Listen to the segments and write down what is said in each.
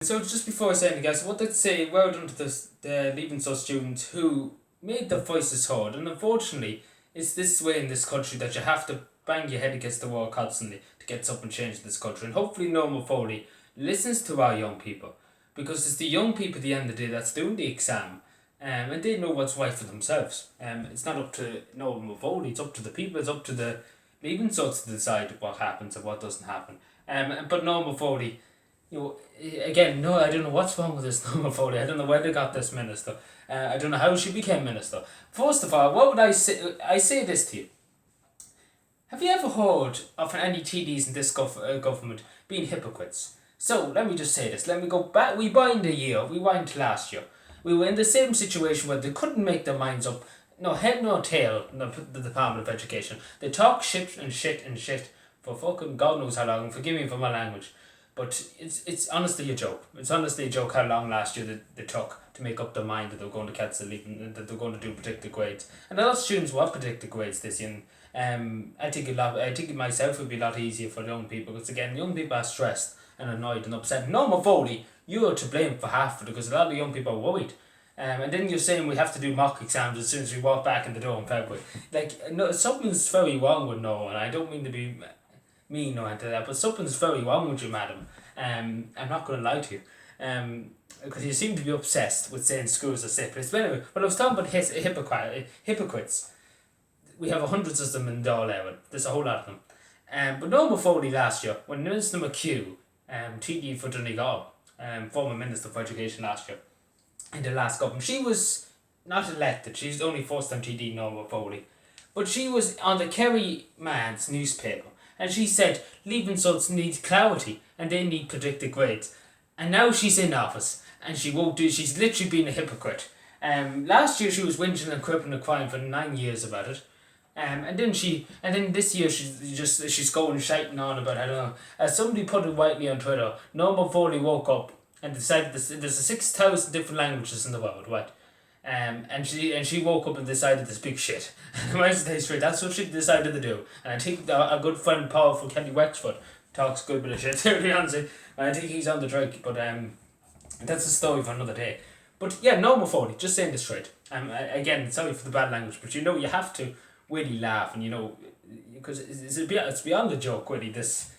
So just before I say anything, guys, I wanted to say well done to the Leaving Cert students who made their voices heard. And unfortunately, it's this way in this country that you have to bang your head against the wall constantly to get something changed in this country. And hopefully Normal Foley listens to our young people, because it's the young people at the end of the day that's doing the exam. And they know what's right for themselves. It's not up to Normal Foley, it's up to the people, it's up to the Leaving Cert to decide what happens and what doesn't happen. But Normal Foley, again, no, I don't know what's wrong with this Normal Foley. I don't know where they got this minister. I don't know how she became minister. First of all, what would I say? I say this to you. Have you ever heard of any TDs in this government being hypocrites? So, let me just say this. Let me go back. We wind a year. We wind to last year. We were in the same situation where they couldn't make their minds up. No head, no tail, the Department of Education. They talk shit and shit and shit for fucking God knows how long. Forgive me for my language. But it's honestly a joke. It's honestly a joke how long last year they took to make up their mind that they were going to cancel leaving, that they were going to do predicted grades. And a lot of students will predicted grades this year. I think it myself would be a lot easier for young people, because again, young people are stressed and annoyed and upset. Normal Foley, you are to blame for half of it, because a lot of young people are worried. And then you're saying we have to do mock exams as soon as we walk back in the door in February. Like, no, something's very wrong with Noah, and I don't mean to be mean or anything like that, but something's very wrong with you, madam. I'm not going to lie to you. Because you seem to be obsessed with saying schools are safe. But anyway, when I was talking about hypocrites, we have hundreds of them in Dáil Éireann. There's a whole lot of them. But Normal Foley last year, when Minister McHugh, TD for Donegal, former Minister for Education last year, in the last government, she was not elected. She's the only first time TD, Normal Foley. But she was on the Kerry Man's newspaper, and she said Leaving Certs need clarity and they need predicted grades. And now she's in office and she won't do. She's literally been a hypocrite. Last year she was whinging and cripping and crying for 9 years about it. And then this year she's going shouting on about, I don't know. As somebody put it rightly on Twitter, Normal Foley woke up and decided there's 6,000 different languages in the world, right? And she woke up and decided to speak shit. Wednesday straight. That's what she decided to do. And I think a good friend, powerful Kenny Wexford, talks a good bit of shit. To be honest, and I think he's on the drink. But that's a story for another day. But yeah, Normal Foley, just saying this straight. Again, sorry for the bad language, but you have to really laugh, and because it's beyond a joke, really. This,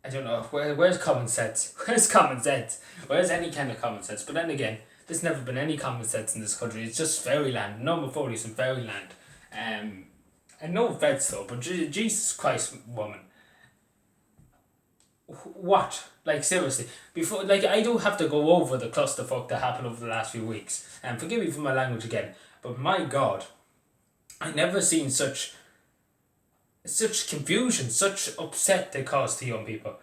I don't know, where's common sense? Where's common sense? Where's any kind of common sense? But then again, there's never been any common sense in this country. It's just fairyland. Normal Foley's in fairyland. And no offense though, but Jesus Christ, woman. What? Like, seriously. Before, like, I don't have to go over the clusterfuck that happened over the last few weeks. And forgive me for my language again, but my God, I never seen such confusion, such upset they caused to young people.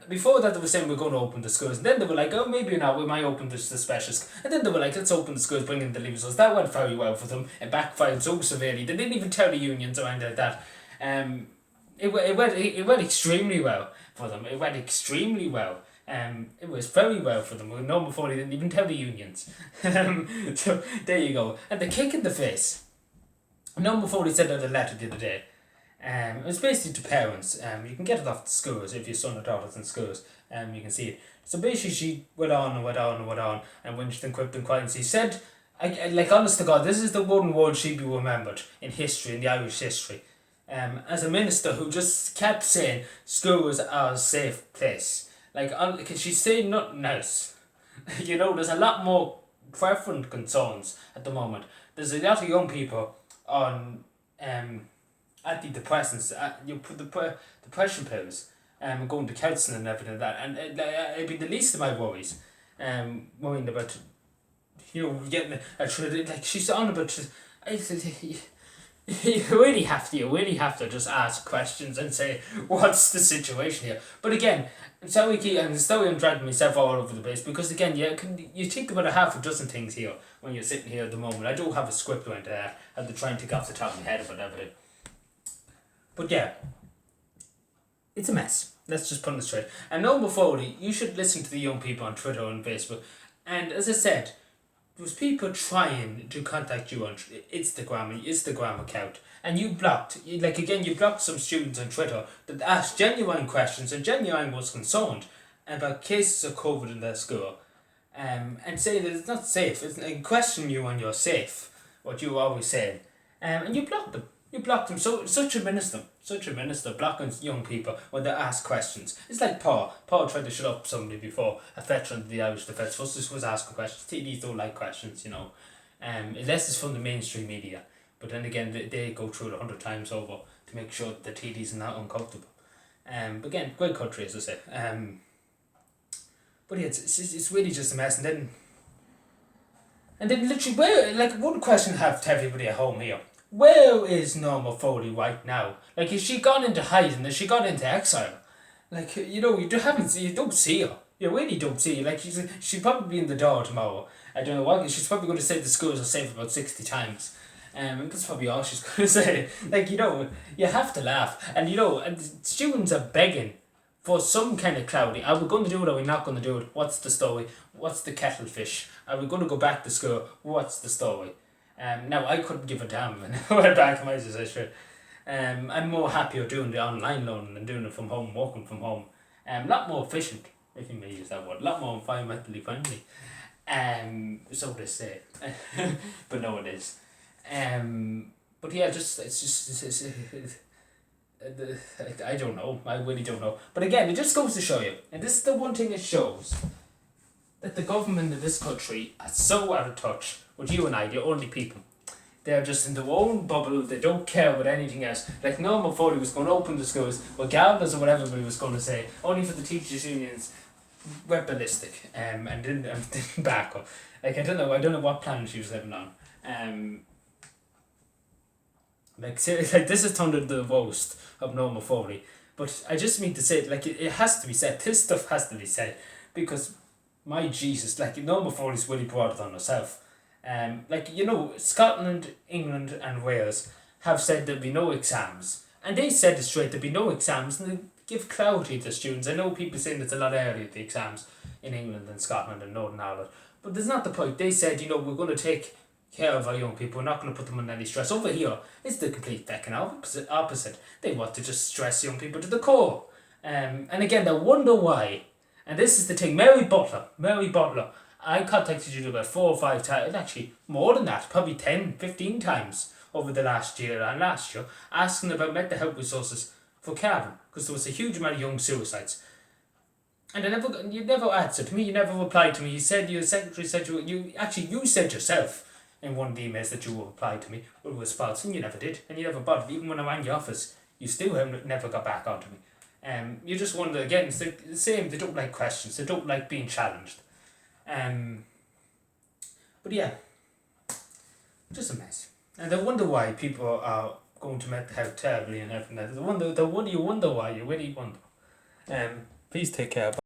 Before that they were saying we're going to open the schools, and then they were like, oh, maybe not, we might open the specials, and then they were like, let's open the schools, bring in the leavers. So that went very well for them. It backfired so severely. They didn't even tell the unions or anything like that. It went extremely well for them. It went extremely well. It was very well for them. Normal Foley didn't even tell the unions. So there you go. And the kick in the face. Normal Foley sent out a letter the other day. It was basically to parents. You can get it off the schools if your son or daughter's in schools. You can see it. So basically, she went on and went on and went on, and whinged and quipped and cried. And she said, like, honest to God, this is the one word she'd be remembered in history, in the Irish history. As a minister who just kept saying schools are a safe place. Like, she's saying nothing else. There's a lot more preferent concerns at the moment. There's a lot of young people on antidepressants, you put the depression pills, going to counselling and everything like that, and it'd be the least of my worries. Worrying about, getting like she's on about. You really have to just ask questions and say, what's the situation here? But again, I'm sorry I'm dragging myself all over the place, because again, you think about a half a dozen things here when you're sitting here at the moment. I don't have a script right there. I have to try and take off the top of my head or whatever. But yeah, it's a mess. Let's just put it straight. And Normal Foley, you should listen to the young people on Twitter and Facebook. And as I said, there was people trying to contact you on Instagram account, and you blocked some students on Twitter that asked genuine questions and genuine was concerned, about cases of COVID in their school, and say that it's not safe, and question you on your safe, what you always said, and you block them. You block them. So such a minister blocking young people when they ask questions. It's like Paul. Paul tried to shut up somebody before, a veteran of the Irish Defence Force, just was asking questions. TDs don't like questions, unless it's from the mainstream media. But then again, they go through it 100 times over to make sure that the TDs are not uncomfortable. But again, great country, as I say. But yeah, it's really just a mess. And then literally, one question I have to everybody at home here. Where is Norma Foley right now? Like, is she gone into hiding? Has she gone into exile? Like, you don't see her. You really don't see her. Like, she'll probably be in the door tomorrow. I don't know what. She's probably going to say the schools are safe about 60 times. And that's probably all she's going to say. Like, you have to laugh. And, and students are begging for some kind of clarity. Are we going to do it or are we not going to do it? What's the story? What's the kettle fish? Are we going to go back to school? What's the story? Now, I couldn't give a damn when I went back. I might as well. I'm more happier doing the online learning than doing it from home, working from home. A lot more efficient, if you may use that word. A lot more environmentally friendly. So they say. But no, it is. But yeah, I don't know. I really don't know. But again, it just goes to show you, and this is the one thing it shows, that the government of this country are so out of touch with you and I, the only people. They're just in their own bubble. They don't care about anything else. Like Norma Foley was going to open the schools, regardless of what everybody was going to say, only for the teachers' unions went ballistic and didn't back up. Like, I don't know what planet she was living on. Like, seriously, like, this is under the roast of Norma Foley. But I just mean to say, like, it has to be said. This stuff has to be said. Because, my Jesus, like, Norma Foley's really brought it on herself. Scotland, England and Wales have said there'll be no exams. And they said it straight, there'll be no exams, and they give clarity to students. I know people saying it's a lot earlier, the exams in England and Scotland and Northern Ireland. But there's not the point. They said, we're going to take care of our young people. We're not going to put them under any stress. Over here, it's the complete fucking opposite. They want to just stress young people to the core. And again, they wonder why. And this is the thing. Mary Butler, I contacted you about 4 or 5 times, actually more than that, probably 10, 15 times over the last year, asking about mental health resources for Cavan, because there was a huge amount of young suicides. And you never answered to me, you never replied to me. You said your secretary said you said yourself in one of the emails that you would reply to me with a response, and you never did, and you never bothered. Even when I rang your office, you still never got back onto me. You just wonder, again, it's the same, they don't like questions, they don't like being challenged. But yeah, just a mess. And I wonder why people are going to mental health terribly and everything. You wonder why, you really wonder. Please take care.